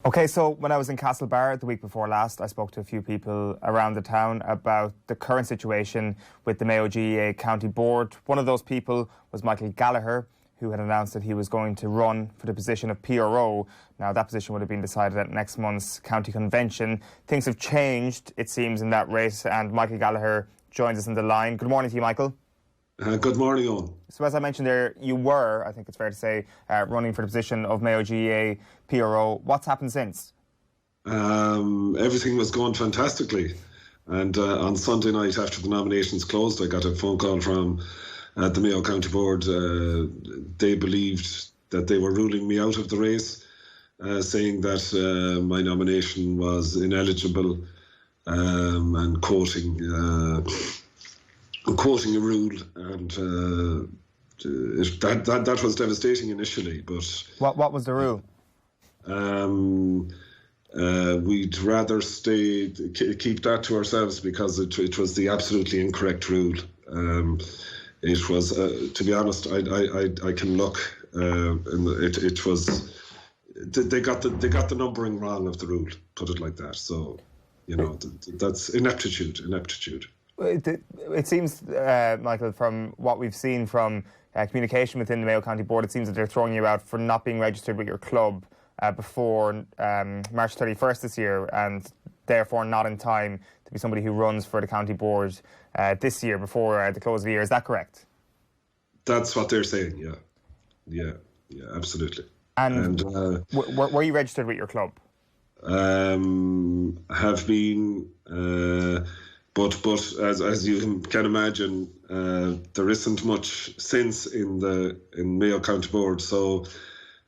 Okay, so when I was in Castlebar the week before last, I spoke to a few people around the town about the current situation with the Mayo GAA County Board. One of those people was Michael Gallagher, who had announced that he was going to run for the position of PRO. Now, that position would have been decided at next month's county convention. Things have changed, it seems, in that race, and Michael Gallagher joins us on the line. Good morning to you, Michael. Good morning, Eoin. So as I mentioned there, you were, I think it's fair to say, running for the position of Mayo GAA PRO. What's happened since? Everything was going fantastically. And on Sunday night after the nominations closed, I got a phone call from the Mayo County Board. They believed that they were ruling me out of the race, saying that my nomination was ineligible, and quoting a rule, and that was devastating initially. But what was the rule? We'd rather keep that to ourselves because it was the absolutely incorrect rule. It was, to be honest, I can look. It was they got the numbering wrong of the rule. Put it like that. So, that's ineptitude. It seems, Michael, from what we've seen from communication within the Mayo County Board, it seems that they're throwing you out for not being registered with your club before March 31st this year, and therefore not in time to be somebody who runs for the County Board this year before the close of the year. Is that correct? That's what they're saying, yeah, absolutely. And were you registered with your club? Have been... But as you can imagine, there isn't much sense in Mayo County Board. So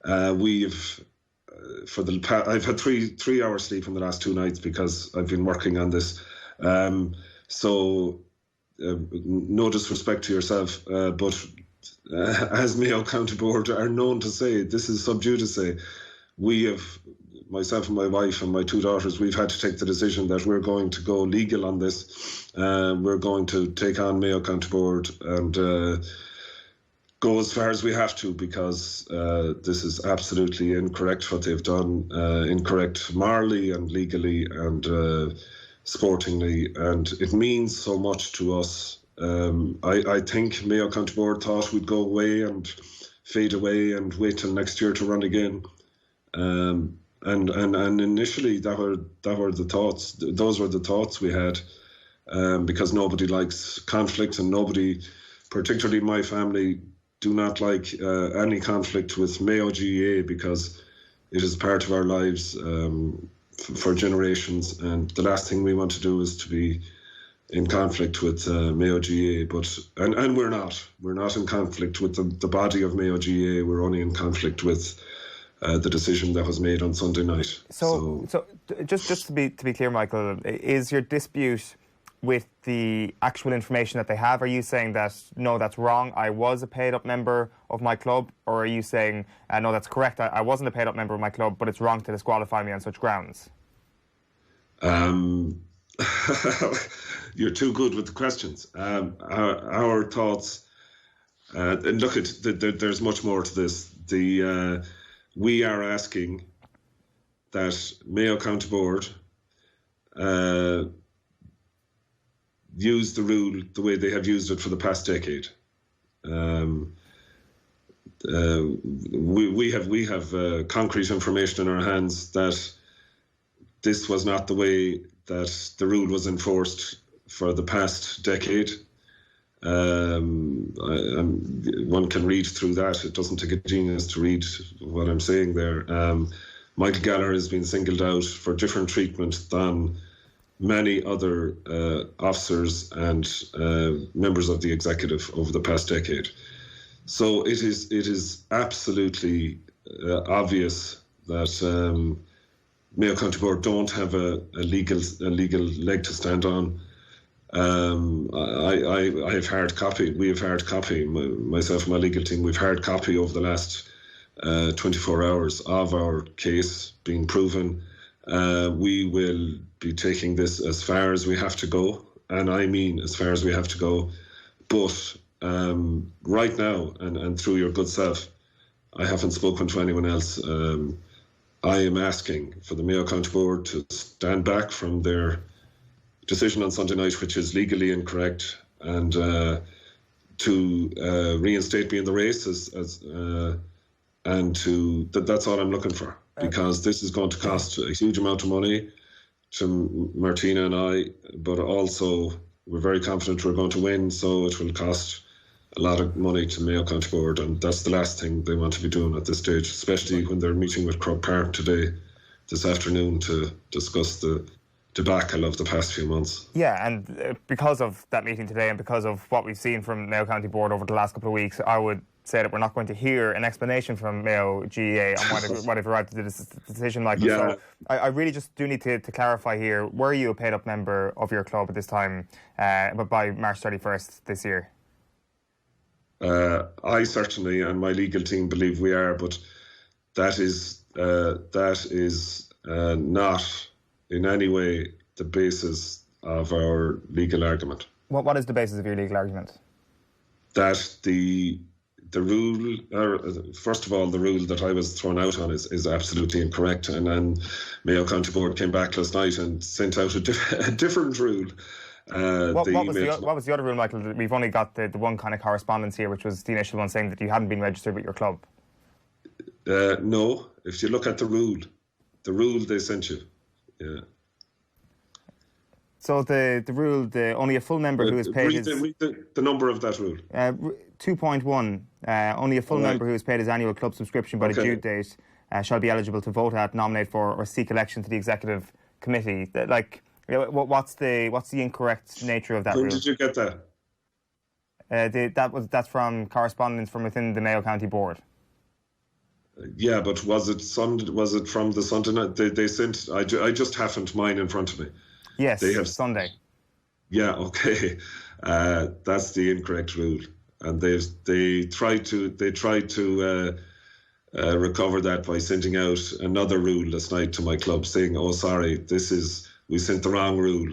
I've had three hours sleep in the last 2 nights because I've been working on this. So no disrespect to yourself, but as Mayo County Board are known to say, this is sub judice. We have, myself and my wife and my 2 daughters, we've had to take the decision that we're going to go legal on this. We're going to take on Mayo County Board and go as far as we have to, because this is absolutely incorrect what they've done, incorrect morally and legally and sportingly, and it means so much to us. I think Mayo County Board thought we'd go away and fade away and wait till next year to run again. And initially that were the thoughts. Those were the thoughts we had, because nobody likes conflict, and nobody, particularly my family, do not like any conflict with Mayo GAA, because it is part of our lives for generations, and the last thing we want to do is to be in conflict with Mayo GAA. But and we're not in conflict with the body of Mayo GAA. We're only in conflict with the decision that was made on Sunday night. So just to be clear, Michael, is your dispute with the actual information that they have? Are you saying that, no, that's wrong, I was a paid-up member of my club? Or are you saying, no, that's correct, I wasn't a paid-up member of my club, but it's wrong to disqualify me on such grounds? You're too good with the questions. Our thoughts, and look, there's much more to this. We are asking that Mayo County Board use the rule the way they have used it for the past decade. We have concrete information in our hands that this was not the way that the rule was enforced for the past decade. One can read through that. It doesn't take a genius to read what I'm saying there. Michael Gallagher has been singled out for different treatment than many other officers and members of the executive over the past decade. So it is absolutely obvious that Mayo County Board don't have a legal leg to stand on. I have hard copy. We have hard copy. Myself and my legal team, we've hard copy over the last 24 hours of our case being proven. We will be taking this as far as we have to go, and I mean as far as we have to go. But right now, and through your good self, I haven't spoken to anyone else I am asking for the Mayo County Board to stand back from their decision on Sunday night, which is legally incorrect, and to reinstate me in the race that's all I'm looking for, because this is going to cost a huge amount of money to Martina and I, but also we're very confident we're going to win, so it will cost a lot of money to Mayo County Board, and that's the last thing they want to be doing at this stage, especially when they're meeting with Croke Park this afternoon to discuss the debacle of the past few months. Yeah, and because of that meeting today and because of what we've seen from Mayo County Board over the last couple of weeks, I would say that we're not going to hear an explanation from Mayo GAA on why they've arrived at this decision, Michael. Yeah. So I really just do need to clarify here, were you a paid-up member of your club at this time, but by March 31st this year? I certainly, and my legal team, believe we are, but that is not in any way the basis of our legal argument. What is the basis of your legal argument? That the rule, first of all, the rule that I was thrown out on is absolutely incorrect. And then Mayo County Board came back last night and sent out a different rule. What was the other rule, Michael? We've only got the one kind of correspondence here, which was the initial one saying that you hadn't been registered with your club. No, if you look at the rule they sent you. Yeah. So the rule, only a full member who is paid read the number of that rule. 2.1, only a full member who has paid his annual club subscription by the due date shall be eligible to vote at, nominate for, or seek election to the executive committee. What's the incorrect nature of that rule? When did you get that? That's from correspondence from within the Mayo County Board. Yeah, but was it from the Sunday night? They sent. I just haven't mine in front of me. Yes, they have Sunday. Yeah, okay, that's the incorrect rule, and they tried to recover that by sending out another rule last night to my club saying, "Oh, sorry, we sent the wrong rule.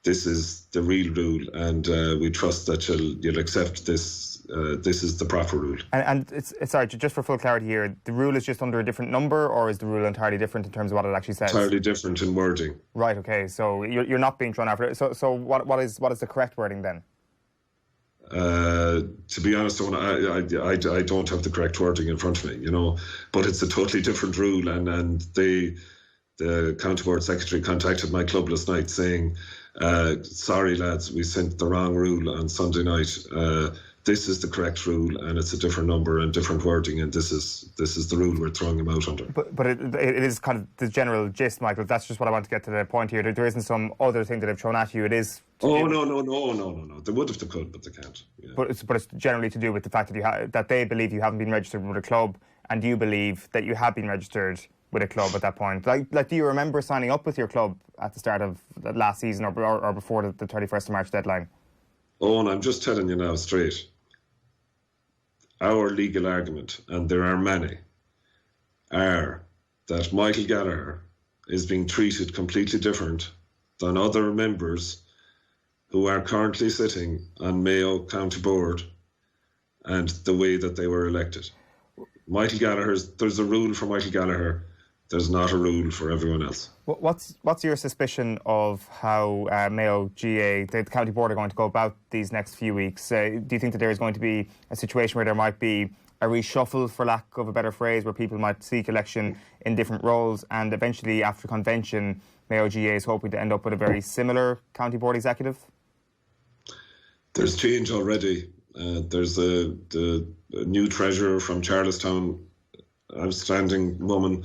This is the real rule, and we trust that you'll accept this. This is the proper rule." And it's sorry, just for full clarity here, the rule is just under a different number, or is the rule entirely different in terms of what it actually says? Entirely different in wording. Right. Okay. So you're not being thrown after it. So what is the correct wording then? To be honest, I don't have the correct wording in front of me, but it's a totally different rule, and the County Board Secretary contacted my club last night saying, sorry lads, we sent the wrong rule on Sunday night. This is the correct rule, and it's a different number and different wording, and this is the rule we're throwing him out under. But it is kind of the general gist, Michael. That's just what I want to get to the point here. There isn't some other thing that they've thrown at you. It is. No. They would if they could, but they can't. Yeah. But it's generally to do with the fact that that they believe you haven't been registered with a club, and you believe that you have been registered with a club at that point. Like, do you remember signing up with your club at the start of the last season or before the 31st of March deadline? Oh, and I'm just telling you now straight. Our legal argument, and there are many, are that Michael Gallagher is being treated completely different than other members who are currently sitting on Mayo County Board and the way that they were elected. Michael Gallagher's, there's a rule for Michael Gallagher. There's not a rule for everyone else. What's your suspicion of how Mayo GAA, the County Board, are going to go about these next few weeks? Do you think that there is going to be a situation where there might be a reshuffle, for lack of a better phrase, where people might seek election in different roles, and eventually after convention, Mayo GAA is hoping to end up with a very similar County Board executive? There's change already. There's a new treasurer from Charlestown, outstanding woman.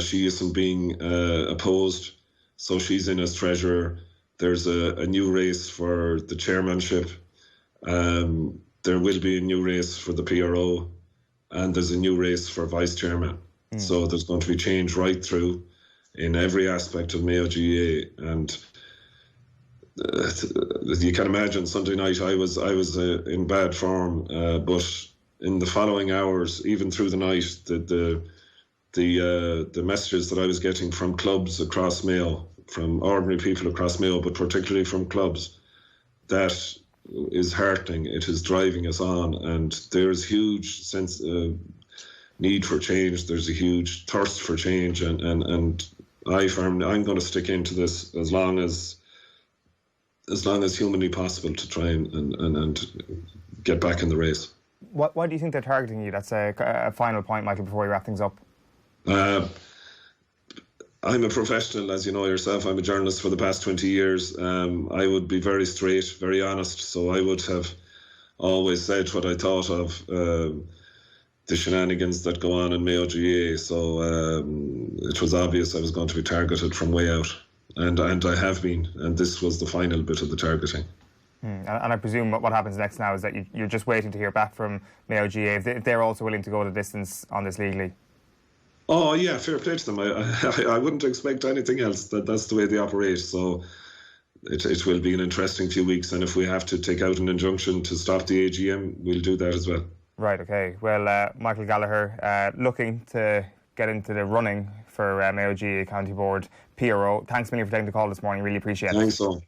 She isn't being opposed, so she's in as treasurer. There's a new race for the chairmanship. There will be a new race for the PRO, and there's a new race for vice chairman. So there's going to be change right through in every aspect of Mayo GAA. And you can imagine Sunday night I was in bad form, but in the following hours, even through the night, the messages that I was getting from clubs across Mayo, from ordinary people across Mayo, but particularly from clubs, that is heartening. It is driving us on, and there's huge need for change. There's a huge thirst for change, and I'm going to stick into this as long as humanly possible to try and get back in the race. Why do you think they're targeting you? That's a final point, Michael, before we wrap things up. I'm a professional, as you know yourself. I'm a journalist for the past 20 years. I would be very straight, very honest. So I would have always said what I thought of the shenanigans that go on in Mayo GAA. So it was obvious I was going to be targeted from way out. And I have been. And this was the final bit of the targeting. And I presume what happens next now is that you're just waiting to hear back from Mayo GAA if they're also willing to go the distance on this legally. Oh yeah, fair play to them. I wouldn't expect anything else. That's the way they operate. So it will be an interesting few weeks, and if we have to take out an injunction to stop the AGM, we'll do that as well. Right. Okay. Well, Michael Gallagher, looking to get into the running for Mayo GAA County Board PRO. Thanks, Millie, for taking the call this morning. Really appreciate it. Thanks, all.